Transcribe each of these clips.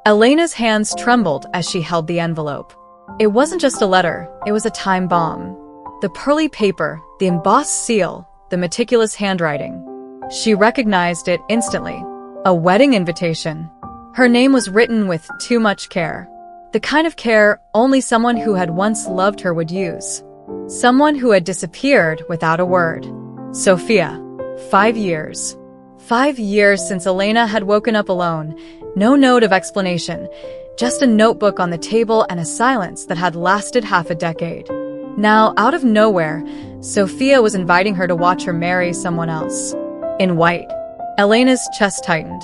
Elena's hands trembled as she held the envelope. It wasn't just a letter, it was a time bomb. The pearly paper, the embossed seal, the meticulous handwriting. She recognized it instantly. A wedding invitation. Her name was written with too much care. The kind of care only someone who had once loved her would use. Someone who had disappeared without a word. Sophia. 5 years. 5 years since Elena had woken up alone. No note of explanation. Just a notebook on the table and a silence that had lasted half a decade. Now, out of nowhere, Sophia was inviting her to watch her marry someone else. In white. Elena's chest tightened.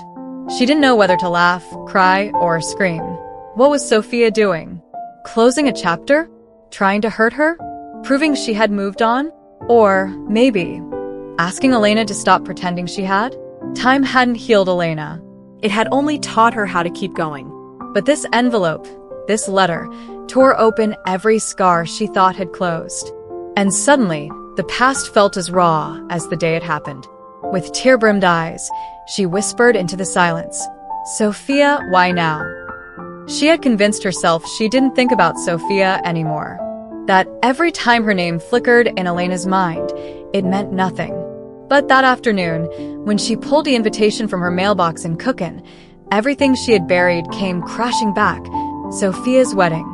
She didn't know whether to laugh, cry, or scream. What was Sophia doing? Closing a chapter? Trying to hurt her? Proving she had moved on? Or, maybe, asking Elena to stop pretending she had? Time hadn't healed Elena. It had only taught her how to keep going. But this envelope, this letter, tore open every scar she thought had closed. And suddenly, the past felt as raw as the day it happened. With tear-brimmed eyes, she whispered into the silence, "Sophia, why now?" She had convinced herself she didn't think about Sophia anymore. That every time her name flickered in Elena's mind, it meant nothing. But that afternoon, when she pulled the invitation from her mailbox in Cookin, everything she had buried came crashing back. Sophia's wedding.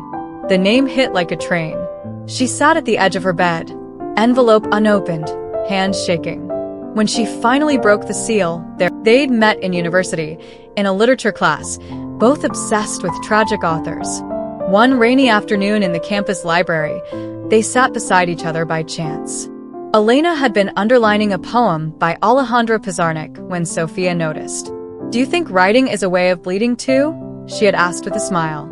The name hit like a train. She sat at the edge of her bed, envelope unopened, hands shaking. When she finally broke the seal, they'd met in university, in a literature class, both obsessed with tragic authors. One rainy afternoon in the campus library, they sat beside each other by chance. Elena had been underlining a poem by Alejandro Pizarnik when Sophia noticed. "Do you think writing is a way of bleeding too?" she had asked with a smile.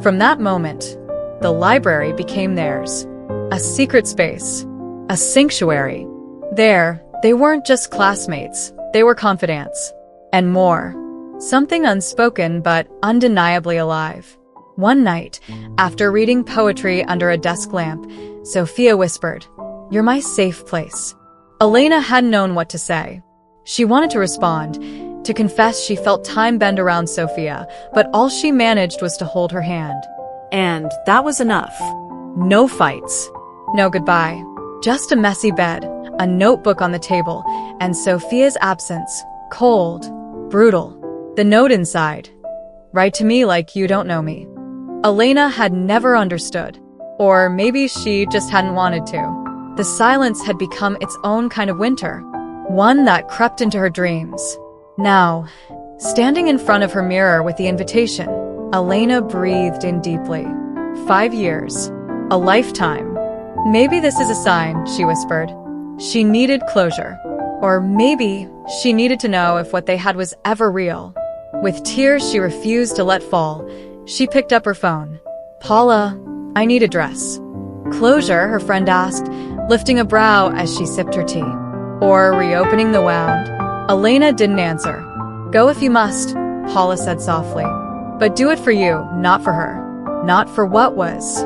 From that moment, the library became theirs. A secret space. A sanctuary. There, they weren't just classmates, they were confidants. And more. Something unspoken but undeniably alive. One night, after reading poetry under a desk lamp, Sophia whispered, "You're my safe place." Elena hadn't known what to say. She wanted to respond, to confess she felt time bend around Sophia, but all she managed was to hold her hand. And that was enough. No fights. No goodbye. Just a messy bed, a notebook on the table, and Sophia's absence, cold, brutal. The note inside. "Write to me like you don't know me." Elena had never understood. Or maybe she just hadn't wanted to. The silence had become its own kind of winter. One that crept into her dreams. Now, standing in front of her mirror with the invitation, Elena breathed in deeply. 5 years. A lifetime. "Maybe this is a sign," she whispered. She needed closure. Or maybe she needed to know if what they had was ever real. With tears she refused to let fall, she picked up her phone. "Paula, I need a dress." "Closure?" her friend asked, lifting a brow as she sipped her tea. "Or reopening the wound?" Elena didn't answer. "Go if you must," Paula said softly. "But do it for you, not for her. Not for what was."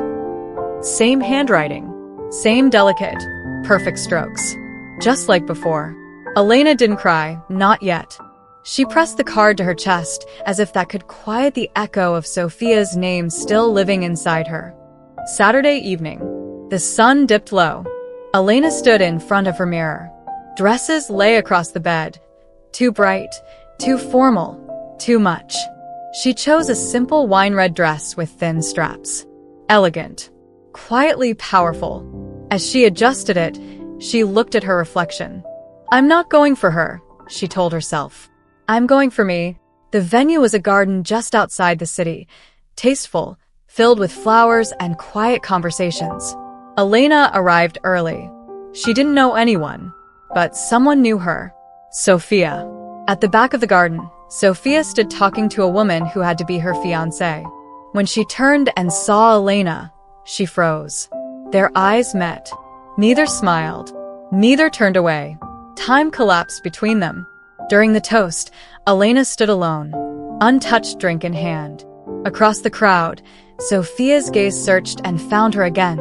Same handwriting. Same delicate, perfect strokes. Just like before. Elena didn't cry, not yet. She pressed the card to her chest, as if that could quiet the echo of Sophia's name still living inside her. Saturday evening. The sun dipped low. Elena stood in front of her mirror. Dresses lay across the bed. Too bright, too formal, too much. She chose a simple wine-red dress with thin straps. Elegant. Quietly powerful. As she adjusted it, she looked at her reflection. "I'm not going for her," she told herself. "I'm going for me." The venue was a garden just outside the city, tasteful, filled with flowers and quiet conversations. Elena arrived early. She didn't know anyone, but someone knew her. Sophia. At the back of the garden, Sophia stood talking to a woman who had to be her fiancé. When she turned and saw Elena, she froze. Their eyes met. Neither smiled. Neither turned away. Time collapsed between them. During the toast, Elena stood alone, untouched drink in hand. Across the crowd, Sophia's gaze searched and found her again.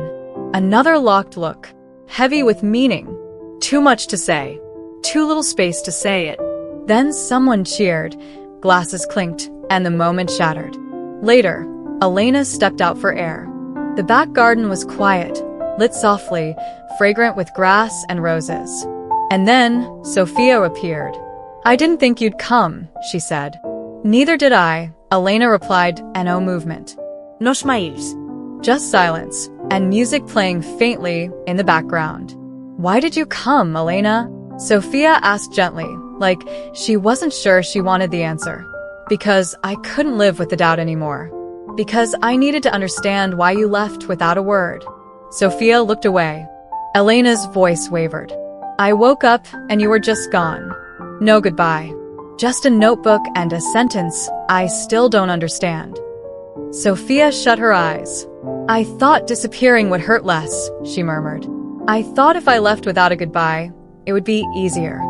Another locked look, heavy with meaning. Too much to say. Too little space to say it. Then someone cheered, glasses clinked, and the moment shattered. Later, Elena stepped out for air. The back garden was quiet, lit softly, fragrant with grass and roses. And then, Sophia appeared. "I didn't think you'd come," she said. "Neither did I," Elena replied, and no movement. Nos mails. Just silence, and music playing faintly in the background. "Why did you come, Elena?" Sophia asked gently, like she wasn't sure she wanted the answer. "Because I couldn't live with the doubt anymore. Because I needed to understand why you left without a word." Sophia looked away. Elena's voice wavered. "I woke up and you were just gone. No goodbye. Just a notebook and a sentence I still don't understand." Sophia shut her eyes. "I thought disappearing would hurt less," she murmured. "I thought if I left without a goodbye, it would be easier."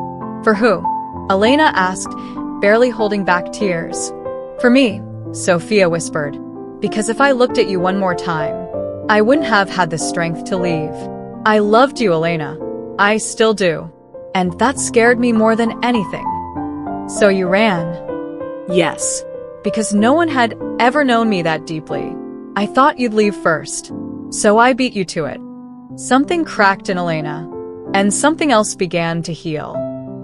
"For who?" Elena asked, barely holding back tears. "For me," Sophia whispered. "Because if I looked at you one more time, I wouldn't have had the strength to leave. I loved you, Elena. I still do. And that scared me more than anything." "So you ran?" Yes. "Because no one had ever known me that deeply. I thought you'd leave first. So I beat you to it." Something cracked in Elena, and something else began to heal.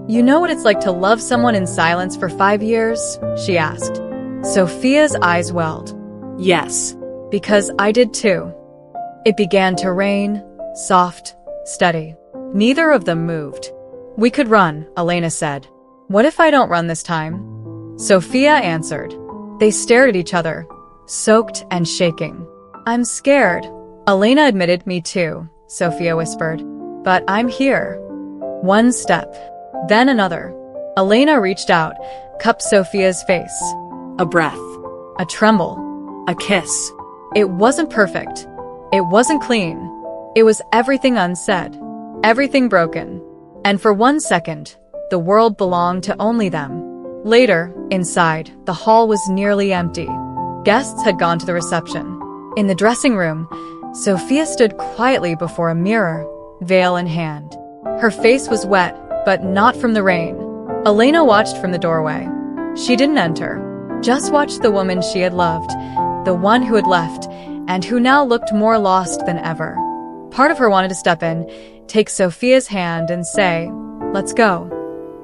"You know what it's like to love someone in silence for 5 years?" she asked. Sophia's eyes welled. Yes. "Because I did too." It began to rain, soft, steady. Neither of them moved. "We could run," Elena said. "What if I don't run this time?" Sophia answered. They stared at each other, soaked and shaking. "I'm scared." Elena admitted. "Me too," Sophia whispered. "But I'm here." One step, then another. Elena reached out, cupped Sophia's face. A breath. A tremble. A kiss. It wasn't perfect. It wasn't clean. It was everything unsaid. Everything broken. And for 1 second, the world belonged to only them. Later, inside, the hall was nearly empty. Guests had gone to the reception. In the dressing room, Sophia stood quietly before a mirror, veil in hand. Her face was wet, but not from the rain. Elena watched from the doorway. She didn't enter, just watched the woman she had loved, the one who had left, and who now looked more lost than ever. Part of her wanted to step in, take Sophia's hand and say, "Let's go."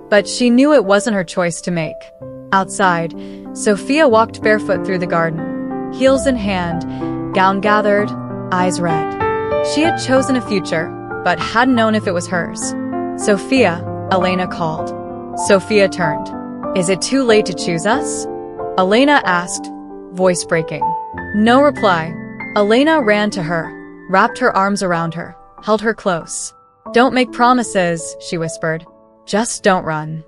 But she knew it wasn't her choice to make. Outside, Sophia walked barefoot through the garden, heels in hand, gown gathered, eyes red. She had chosen a future, but hadn't known if it was hers. "Sophia," Elena called. Sophia turned. "Is it too late to choose us?" Elena asked, voice breaking. No reply. Elena ran to her, wrapped her arms around her, held her close. "Don't make promises," she whispered. "Just don't run."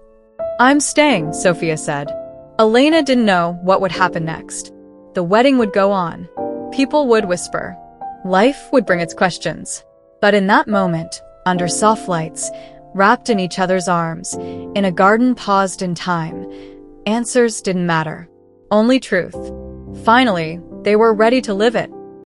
"I'm staying," Sophia said. Elena didn't know what would happen next. The wedding would go on. People would whisper. Life would bring its questions. But in that moment, under soft lights, wrapped in each other's arms, in a garden paused in time, answers didn't matter. Only truth. Finally, they were ready to live it.